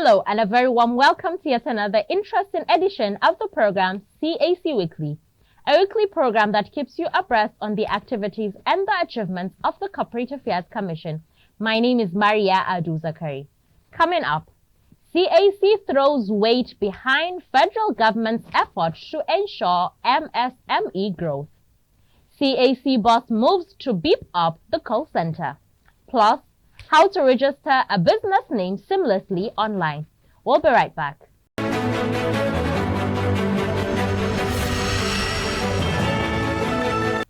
Hello and a very warm welcome to yet another interesting edition of the program CAC Weekly, a weekly program that keeps you abreast on the activities and the achievements of the Corporate Affairs Commission. My name is Maria Adu-Zakari. Coming up, CAC throws weight behind federal government's efforts to ensure MSME growth. CAC boss moves to beef up the call center. Plus, how to register a business name seamlessly online. We'll be right back.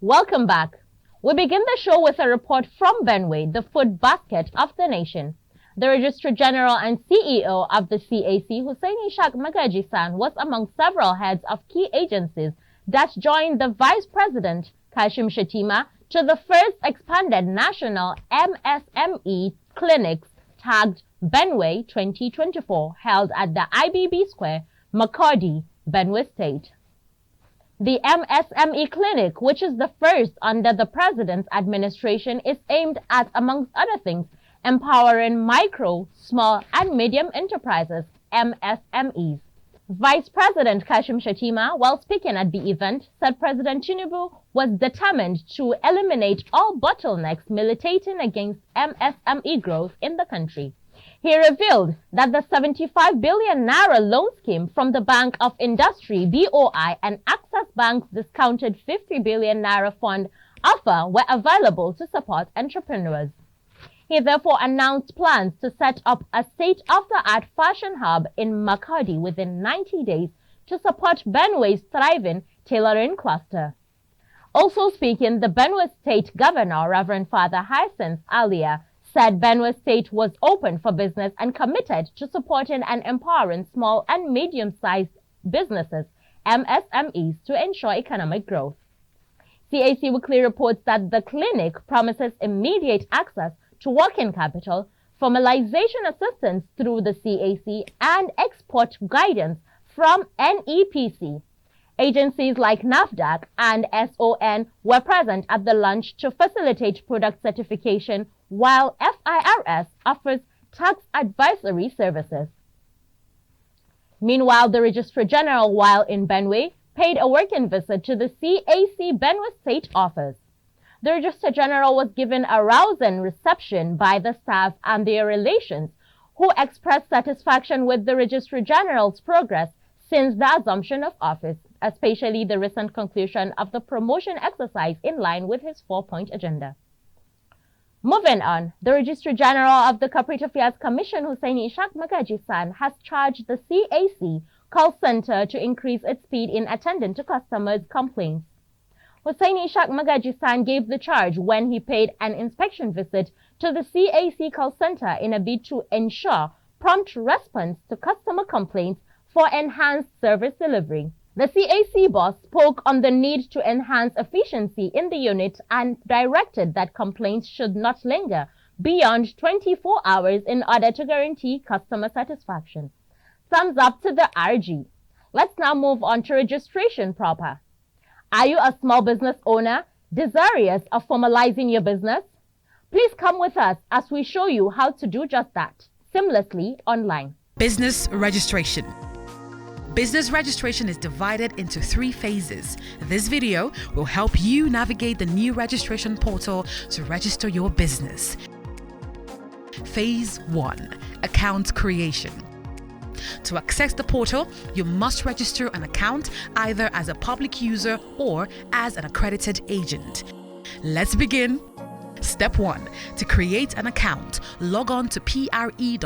Welcome back. We begin the show with a report from Benway, the food basket of the nation. The Registrar General and CEO of the CAC, Hussaini Ishaq Magaji-san, was among several heads of key agencies that joined the Vice President, Kashim Shettima, to the first expanded national MSME clinics tagged Benway 2024 held at the IBB Square, Makurdi, Benue State. The MSME clinic, which is the first under the President's administration, is aimed at, amongst other things, empowering micro, small and medium enterprises, MSMEs. Vice President Kashim Shettima, while speaking at the event, said President Tinubu was determined to eliminate all bottlenecks militating against MSME growth in the country. He revealed that the 75 billion naira loan scheme from the Bank of Industry (BOI) and Access Bank's discounted 50 billion naira fund offer were available to support entrepreneurs. He therefore announced plans to set up a state-of-the-art fashion hub in Makurdi within 90 days to support Benway's thriving tailoring cluster. Also speaking, the Benue State Governor, Reverend Father Hyacinth Alia, said Benue State was open for business and committed to supporting and empowering small and medium-sized businesses, MSMEs, to ensure economic growth. CAC Weekly reports that the clinic promises immediate access to working capital, formalization assistance through the CAC, and export guidance from NEPC. Agencies like NAFDAC and SON were present at the launch to facilitate product certification, while FIRS offers tax advisory services. Meanwhile, the Registrar General, while in Benue, paid a working visit to the CAC Benue State office. The Registrar General was given a rousing reception by the staff and their relations, who expressed satisfaction with the Registrar General's progress since the assumption of office, especially the recent conclusion of the promotion exercise in line with his 4-point agenda. Moving on, the Registrar General of the Corporate Affairs Commission, Hussaini Ishaq Magaji-san, has charged the CAC call center to increase its speed in attending to customers' complaints. Hussaini Ishaq Magaji-san gave the charge when he paid an inspection visit to the CAC call center in a bid to ensure prompt response to customer complaints for enhanced service delivery. The CAC boss spoke on the need to enhance efficiency in the unit and directed that complaints should not linger beyond 24 hours in order to guarantee customer satisfaction. Thumbs up to the RG. Let's now move on to registration proper. Are you a small business owner desirous of formalizing your business? Please come with us as we show you how to do just that, seamlessly online. Business registration. Business registration is divided into 3 phases. This video will help you navigate the new registration portal to register your business. Phase 1. Account creation. To access the portal, you must register an account either as a public user or as an accredited agent. Let's begin. Step 1. To create an account, log on to pre.cac.gov.ng.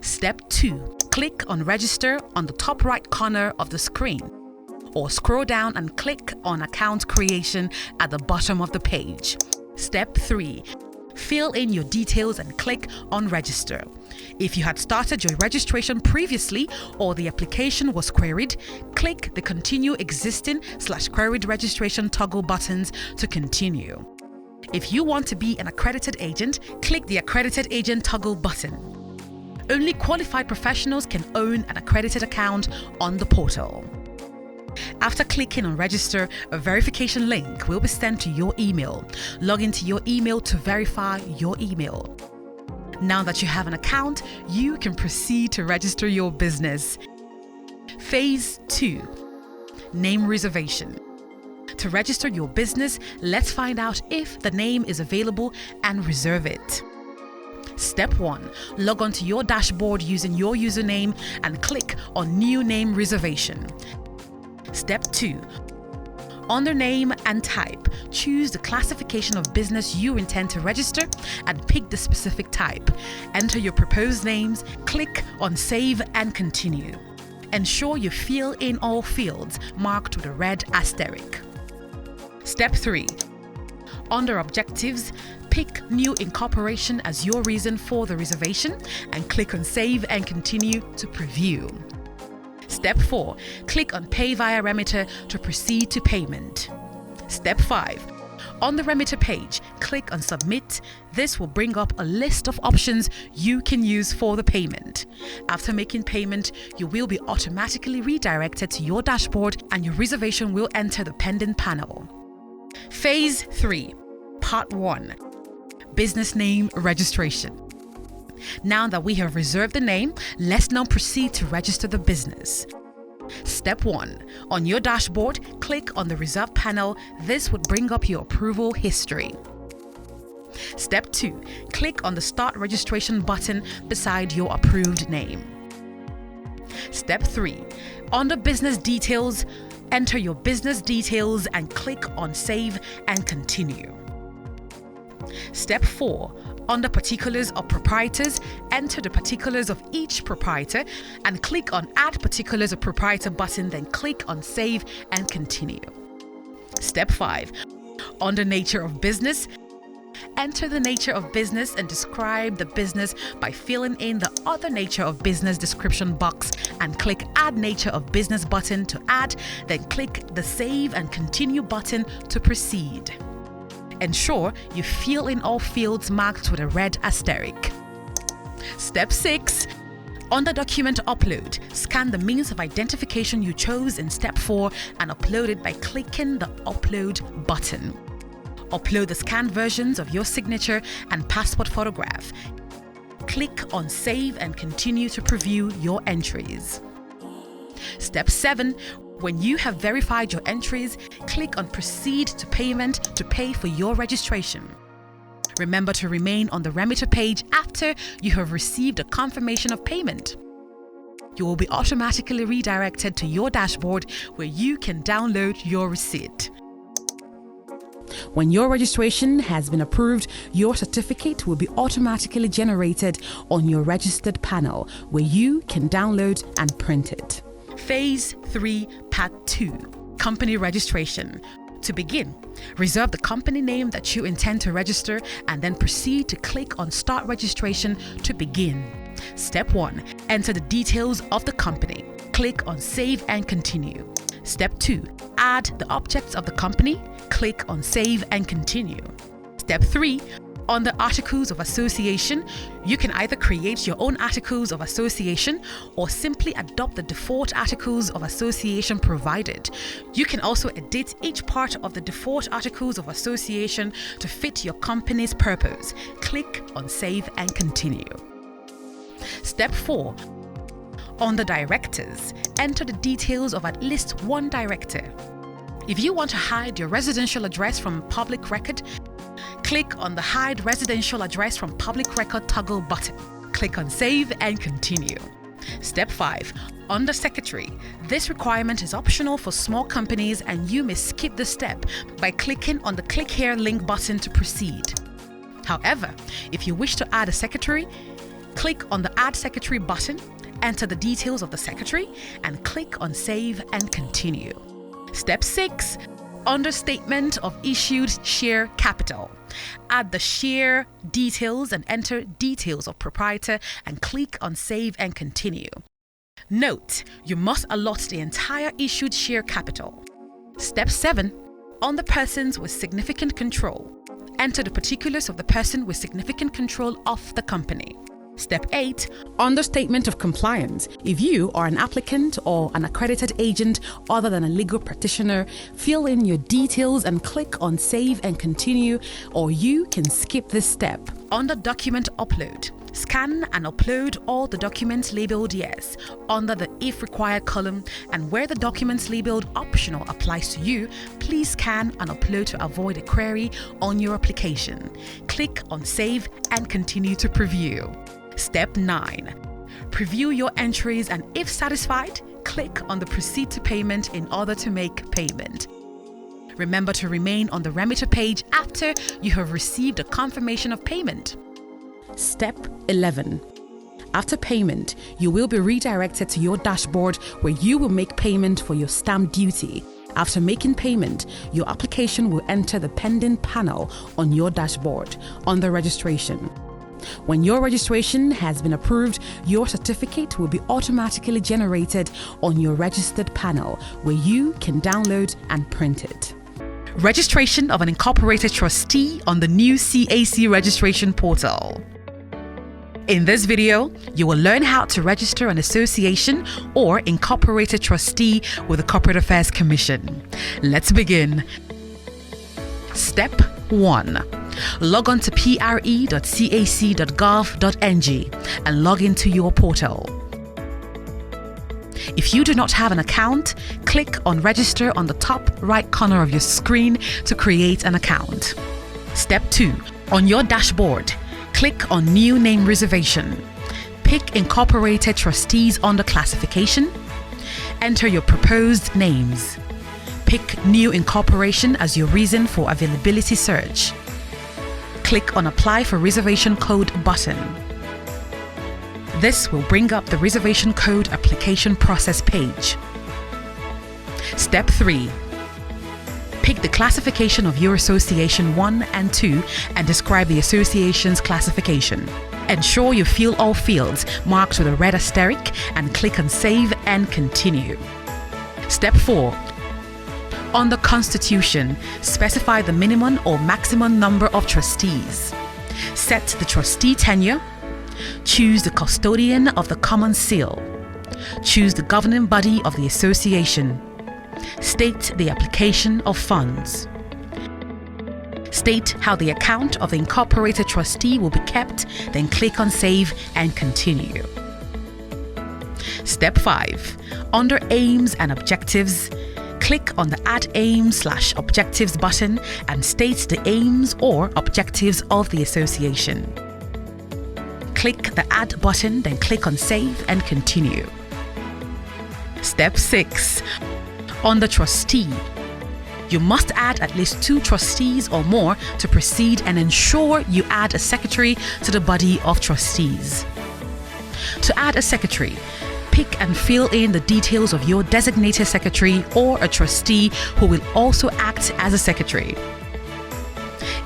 Step 2. Click on Register on the top right corner of the screen, or scroll down and click on Account Creation at the bottom of the page. Step 3. Fill in your details and click on Register. If you had started your registration previously or the application was queried, click the Continue Existing/Queried Registration toggle buttons to continue. If you want to be an accredited agent, click the Accredited Agent toggle button. Only qualified professionals can own an accredited account on the portal. After clicking on Register, a verification link will be sent to your email. Log into your email to verify your email. Now that you have an account, you can proceed to register your business. Phase 2. Name reservation. To register your business, let's find out if the name is available and reserve it. Step 1. Log on to your dashboard using your username and click on New Name Reservation. Step 2. Under Name and Type, choose the classification of business you intend to register and pick the specific type. Enter your proposed names, click on Save and Continue. Ensure you fill in all fields marked with a red asterisk. Step 3. Under Objectives, pick New Incorporation as your reason for the reservation and click on Save and Continue to preview. Step 4. Click on Pay via Remitter to proceed to payment. Step 5. On the Remitter page, click on Submit. This will bring up a list of options you can use for the payment. After making payment, you will be automatically redirected to your dashboard and your reservation will enter the pending panel. Phase 3. Part 1. Business Name Registration. Now that we have reserved the name, let's now proceed to register the business. Step 1. On your dashboard, click on the Reserve panel. This would bring up your approval history. Step 2. Click on the Start Registration button beside your approved name. Step 3. Under Business Details, enter your business details and click on Save and Continue. Step 4. Under Particulars of Proprietors, enter the particulars of each proprietor and click on Add Particulars of Proprietor button, then click on Save and Continue. Step 5. Under Nature of Business, enter the nature of business and describe the business by filling in the Other Nature of Business description box and click Add Nature of Business button to add, then click the Save and Continue button to proceed. Ensure you fill in all fields marked with a red asterisk. Step 6. Under Document Upload, scan the means of identification you chose in Step 4 and upload it by clicking the Upload button. Upload the scanned versions of your signature and passport photograph. Click on Save and Continue to preview your entries. Step 7. When you have verified your entries, click on Proceed to Payment to pay for your registration. Remember to remain on the Remitter page after you have received a confirmation of payment. You will be automatically redirected to your dashboard where you can download your receipt. When your registration has been approved, your certificate will be automatically generated on your registered panel where you can download and print it. Phase 3, Part 2. Company Registration. To begin, reserve the company name that you intend to register and then proceed to click on Start Registration to begin. Step 1. Enter the details of the company. Click on Save and Continue. Step 2. Add the objects of the company. Click on Save and Continue. Step 3. Under Articles of Association, you can either create your own Articles of Association or simply adopt the default Articles of Association provided. You can also edit each part of the default Articles of Association to fit your company's purpose. Click on Save and Continue. Step 4. Under Directors, enter the details of at least one director. If you want to hide your residential address from public record, click on the Hide Residential Address from Public Record toggle button. Click on Save and Continue. Step 5. Under Secretary, this requirement is optional for small companies and you may skip the step by clicking on the Click Here link button to proceed. However, if you wish to add a secretary, click on the Add Secretary button, enter the details of the secretary, and click on Save and Continue. Step 6. Under Statement of Issued Share Capital, add the share details and enter details of proprietor and click on Save and Continue. Note, you must allot the entire issued share capital. Step 7. Under Persons with Significant Control, enter the particulars of the person with significant control of the company. Step 8. Under Statement of Compliance, if you are an applicant or an accredited agent other than a legal practitioner, fill in your details and click on Save and Continue, or you can skip this step. Under Document Upload, Scan and upload all the documents labeled yes under the If Required column, and where the documents labeled Optional applies to you, please scan and upload to avoid a query on your application. Click on Save and continue to preview. Step 9. Preview your entries, and if satisfied, click on the Proceed to Payment in order to make payment. Remember to remain on the remitter page after you have received a confirmation of payment. Step 11. After payment, you will be redirected to your dashboard where you will make payment for your stamp duty. After making payment, your application will enter the pending panel on your dashboard under registration. When your registration has been approved, your certificate will be automatically generated on your registered panel where you can download and print it. Registration of an incorporated trustee on the new CAC registration portal. In this video, you will learn how to register an association or incorporated trustee with the Corporate Affairs Commission. Let's begin. Step 1. Log on to pre.cac.gov.ng and log into your portal. If you do not have an account, click on Register on the top right corner of your screen to create an account. Step 2. On your dashboard, click on New Name Reservation. Pick Incorporated Trustees under Classification. Enter your proposed names. Pick New Incorporation as your reason for availability search. Click on Apply for Reservation Code button. This will bring up the Reservation Code application process page. Step 3. Pick the classification of your Association 1 and 2 and describe the association's classification. Ensure you fill all fields marked with a red asterisk and click on Save and Continue. Step 4. On the Constitution, specify the minimum or maximum number of trustees. Set the trustee tenure. Choose the custodian of the common seal. Choose the governing body of the association. State the application of funds. State how the account of the incorporated trustee will be kept, then click on Save and Continue. Step 5. Under Aims and Objectives, click on the Add Aims/Objectives button and state the aims or objectives of the association. Click the Add button, then click on Save and Continue. Step 6. On the Trustee, you must add at least 2 trustees or more to proceed, and ensure you add a secretary to the body of trustees. To add a secretary, pick and fill in the details of your designated secretary or a trustee who will also act as a secretary.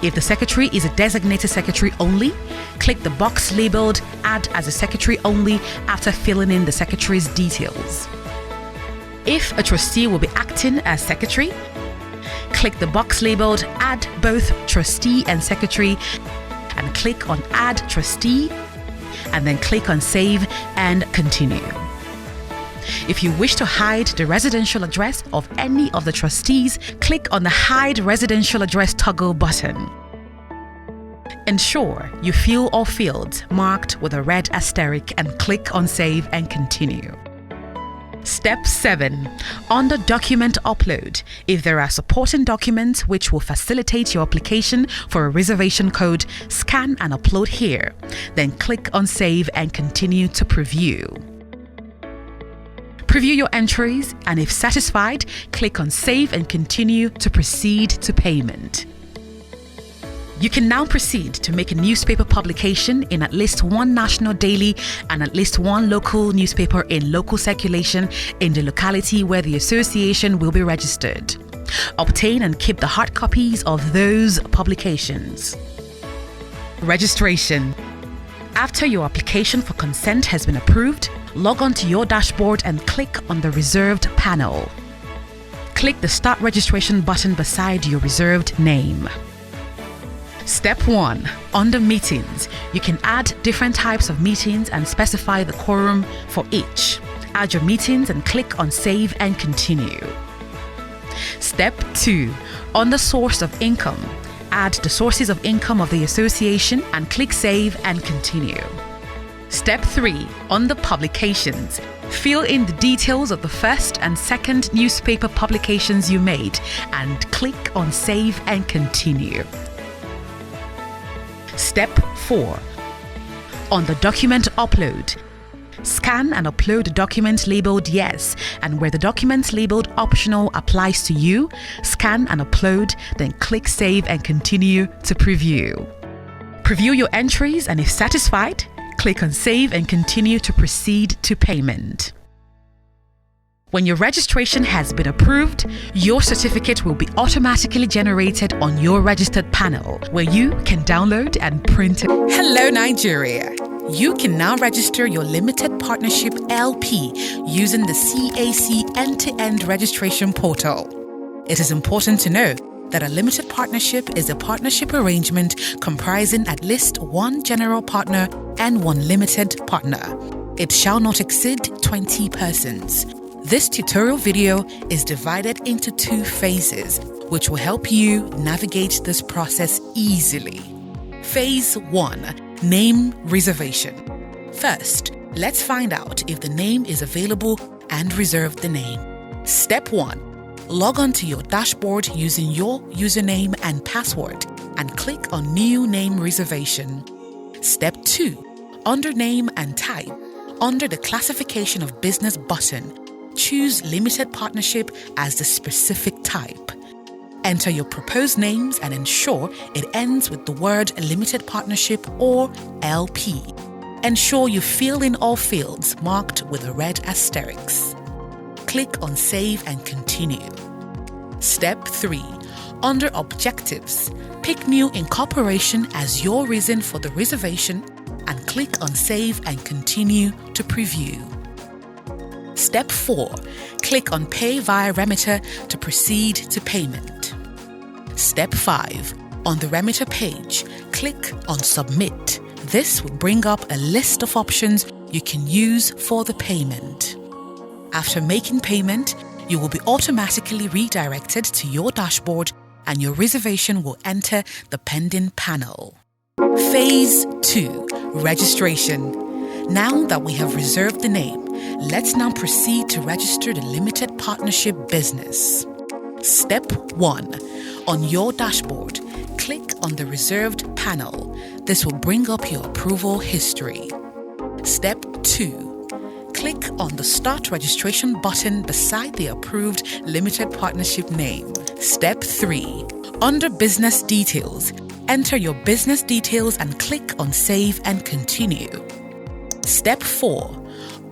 If the secretary is a designated secretary only, click the box labeled Add as a Secretary Only after filling in the secretary's details. If a trustee will be acting as secretary, click the box labeled Add both trustee and secretary and click on Add Trustee, and then click on Save and Continue. If you wish to hide the residential address of any of the trustees, click on the Hide Residential Address toggle button. Ensure you fill all fields marked with a red asterisk and click on Save and Continue. Step 7. Under Document Upload, if there are supporting documents which will facilitate your application for a reservation code, scan and upload here. Then click on Save and Continue to preview. Preview your entries, and if satisfied, click on Save and Continue to proceed to payment. You can now proceed to make a newspaper publication in at least one national daily and at least one local newspaper in local circulation in the locality where the association will be registered. Obtain and keep the hard copies of those publications. Registration. After your application for consent has been approved, log on to your dashboard and click on the Reserved panel. Click the Start Registration button beside your reserved name. Step 1. Under Meetings, you can add different types of meetings and specify the quorum for each. Add your meetings and click on Save and Continue. Step 2. Under Source of Income, add the sources of income of the association and click Save and Continue. Step 3. Under Publications. Fill in the details of the first and second newspaper publications you made and click on Save and Continue. Step 4. On the Document Upload. Scan and upload the document labeled Yes, and where the document labeled Optional applies to you, scan and upload, then click Save and Continue to preview. Preview your entries, and if satisfied, click on Save and Continue to proceed to payment. When your registration has been approved, your certificate will be automatically generated on your registered panel, where you can download and print it. Hello, Nigeria! You can now register your limited partnership LP using the CAC end-to-end registration portal. It is important to know that a limited partnership is a partnership arrangement comprising at least one general partner and one limited partner. It shall not exceed 20 persons. This tutorial video is divided into 2 phases, which will help you navigate this process easily. Phase 1. Name reservation. First, let's find out if the name is available and reserve the name. Step 1. Log on to your dashboard using your username and password and click on New Name Reservation. Step 2. Under Name and Type, under the Classification of Business button, choose Limited Partnership as the specific type. Enter your proposed names and ensure it ends with the word Limited Partnership or LP. Ensure you fill in all fields marked with a red asterisk. Click on Save and Continue. Step 3. Under Objectives, pick New Incorporation as your reason for the reservation and click on Save and Continue to preview. Step 4. Click on Pay via Remitter to proceed to payment. Step 5. On the Remitter page, click on Submit. This will bring up a list of options you can use for the payment. After making payment, you will be automatically redirected to your dashboard and your reservation will enter the pending panel. Phase 2. Registration. Now that we have reserved the name, let's now proceed to register the limited partnership business. Step 1. On your dashboard, click on the reserved panel. This will bring up your approval history. Step 2. Click on the Start Registration button beside the approved limited partnership name. Step 3. Under Business Details, enter your business details and click on Save and Continue. Step 4.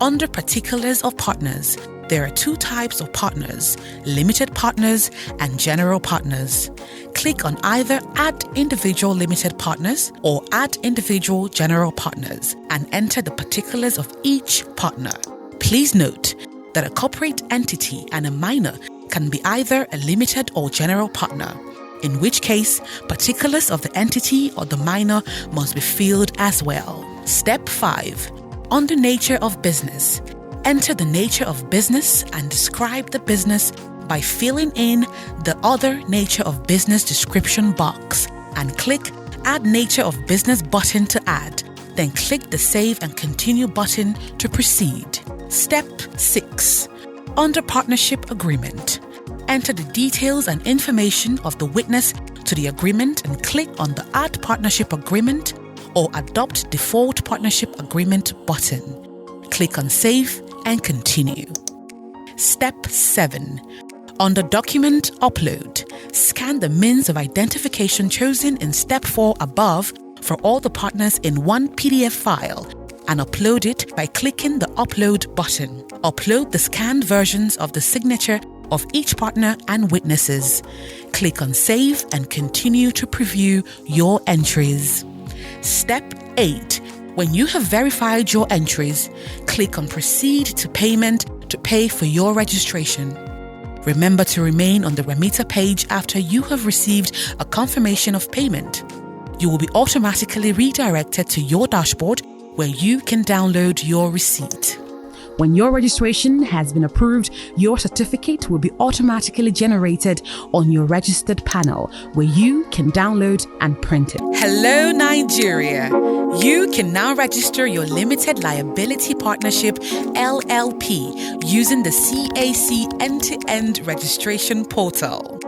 Under Particulars of Partners, there are 2 types of partners, limited partners and general partners. Click on either Add Individual Limited Partners or Add Individual General Partners and enter the particulars of each partner. Please note that a corporate entity and a minor can be either a limited or general partner, in which case particulars of the entity or the minor must be filled as well. Step 5. Under Nature of Business, enter the nature of business and describe the business by filling in the Other Nature of Business description box and click Add Nature of Business button to add. Then click the Save and Continue button to proceed. Step 6. Under Partnership Agreement, enter the details and information of the witness to the agreement and click on the Add Partnership Agreement or Adopt Default Partnership Agreement button. Click on Save and Continue. Step 7. Under Document Upload, scan the means of identification chosen in Step 4 above for all the partners in one PDF file and upload it by clicking the Upload button. Upload the scanned versions of the signature of each partner and witnesses. Click on Save and Continue to preview your entries. Step 8. When you have verified your entries, click on Proceed to Payment to pay for your registration. Remember to remain on the remitter page after you have received a confirmation of payment. You will be automatically redirected to your dashboard where you can download your receipt. When your registration has been approved, your certificate will be automatically generated on your registered panel where you can download and print it. Hello, Nigeria. You can now register your Limited Liability Partnership LLP using the CAC end-to-end registration portal.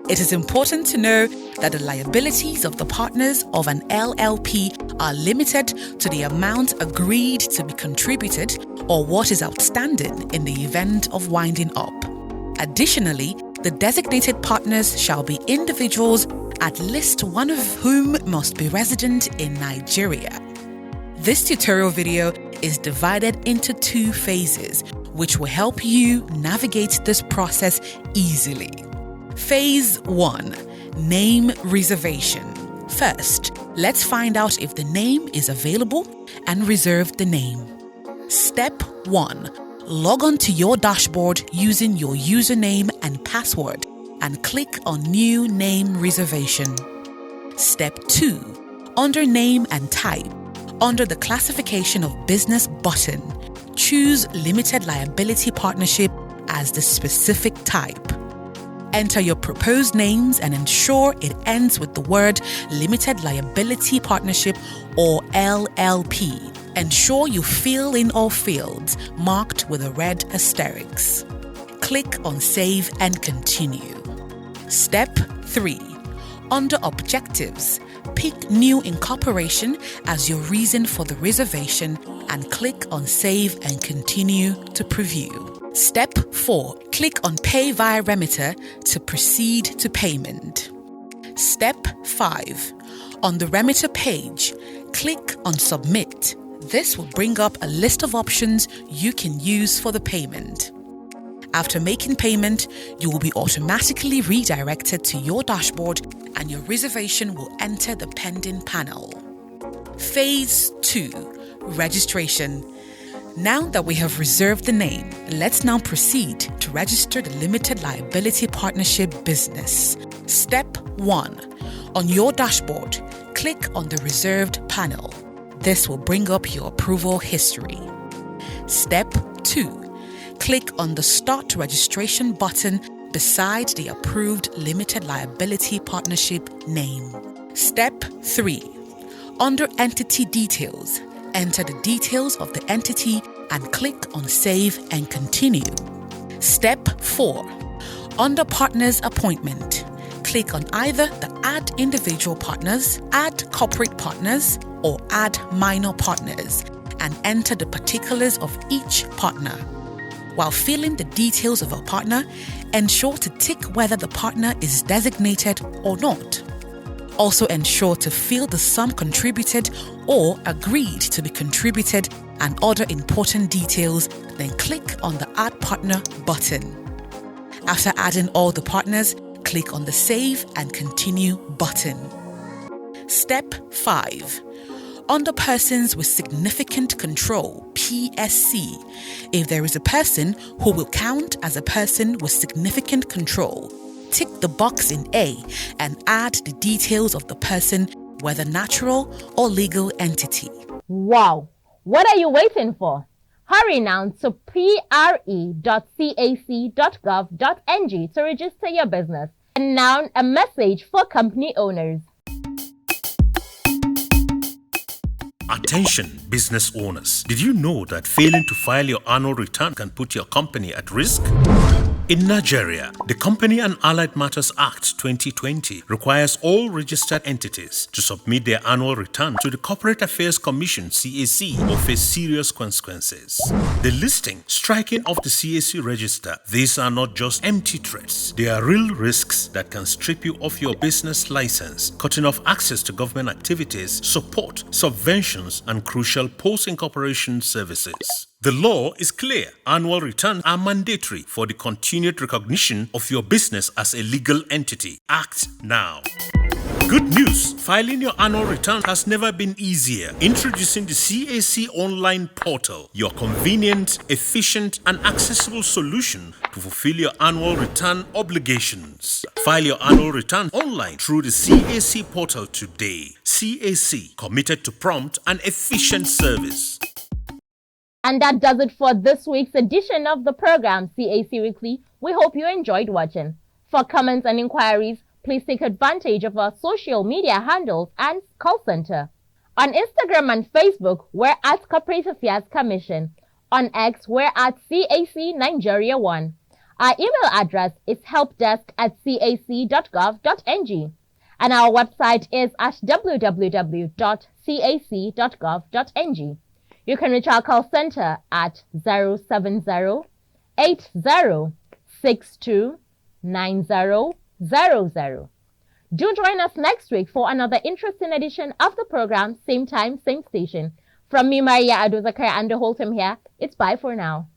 It is important to know that the liabilities of the partners of an LLP are limited to the amount agreed to be contributed or what is outstanding in the event of winding up. Additionally, the designated partners shall be individuals, at least one of whom must be resident in Nigeria. This tutorial video is divided into 2 phases, which will help you navigate this process easily. Phase 1. Name reservation. First, let's find out if the name is available and reserve the name. Step 1. Log on to your dashboard using your username and password and click on New Name Reservation. Step 2. Under Name and Type, under the Classification of Business button, choose Limited Liability Partnership as the specific type. Enter your proposed names and ensure it ends with the word Limited Liability Partnership or LLP. Ensure you fill in all fields marked with a red asterisk. Click on Save and Continue. Step 3. Under Objectives, pick New Incorporation as your reason for the reservation and click on Save and Continue to preview. Step 4. Click on Pay via Remitter to proceed to payment. Step 5. On the Remitter page, click on Submit. This will bring up a list of options you can use for the payment. After making payment, you will be automatically redirected to your dashboard and your reservation will enter the pending panel. Phase 2. Registration. Now that we have reserved the name, let's now proceed to register the Limited Liability Partnership business. Step 1. On your dashboard, click on the Reserved panel. This will bring up your approval history. Step 2. Click on the Start Registration button beside the approved Limited Liability Partnership name. Step 3. Under Entity Details, enter the details of the entity and click on Save and Continue. Step 4. Under Partners Appointment, click on either the Add Individual Partners, Add Corporate Partners, or Add Minor Partners and enter the particulars of each partner. While filling the details of a partner, ensure to tick whether the partner is designated or not. Also ensure to fill the sum contributed or agreed to be contributed and other important details, then click on the Add Partner button. After adding all the partners, click on the Save and Continue button. Step 5. Under Persons with Significant Control, PSC, if there is a person who will count as a person with significant control, tick the box in A and add the details of the person, whether natural or legal entity. Wow! What are you waiting for? Hurry now to pre.cac.gov.ng to register your business. And now a message for company owners. Attention, business owners. Did you know that failing to file your annual return can put your company at risk? In Nigeria, the Company and Allied Matters Act 2020 requires all registered entities to submit their annual return to the Corporate Affairs Commission (CAC) or face serious consequences. The listing, striking off the CAC register, these are not just empty threats. They are real risks that can strip you of your business license, cutting off access to government activities, support, subventions, and crucial post-incorporation services. The law is clear. Annual returns are mandatory for the continued recognition of your business as a legal entity. Act now. Good news! Filing your annual return has never been easier. Introducing the CAC online portal, your convenient, efficient, and accessible solution to fulfill your annual return obligations. File your annual return online through the CAC portal today. CAC, committed to prompt and efficient service. And that does it for this week's edition of the program CAC Weekly. We hope you enjoyed watching. For comments and inquiries, please take advantage of our social media handles and call center. On Instagram and Facebook, we're at Corporate Affairs Commission. On X, we're at CAC Nigeria 1. Our email address is helpdesk@cac.gov.ng. And our website is at www.cac.gov.ng. You can reach our call center at 070-8062-9000. Do join us next week for another interesting edition of the program, same time, same station. From me, Maria Adozakaya, and the whole team here, it's bye for now.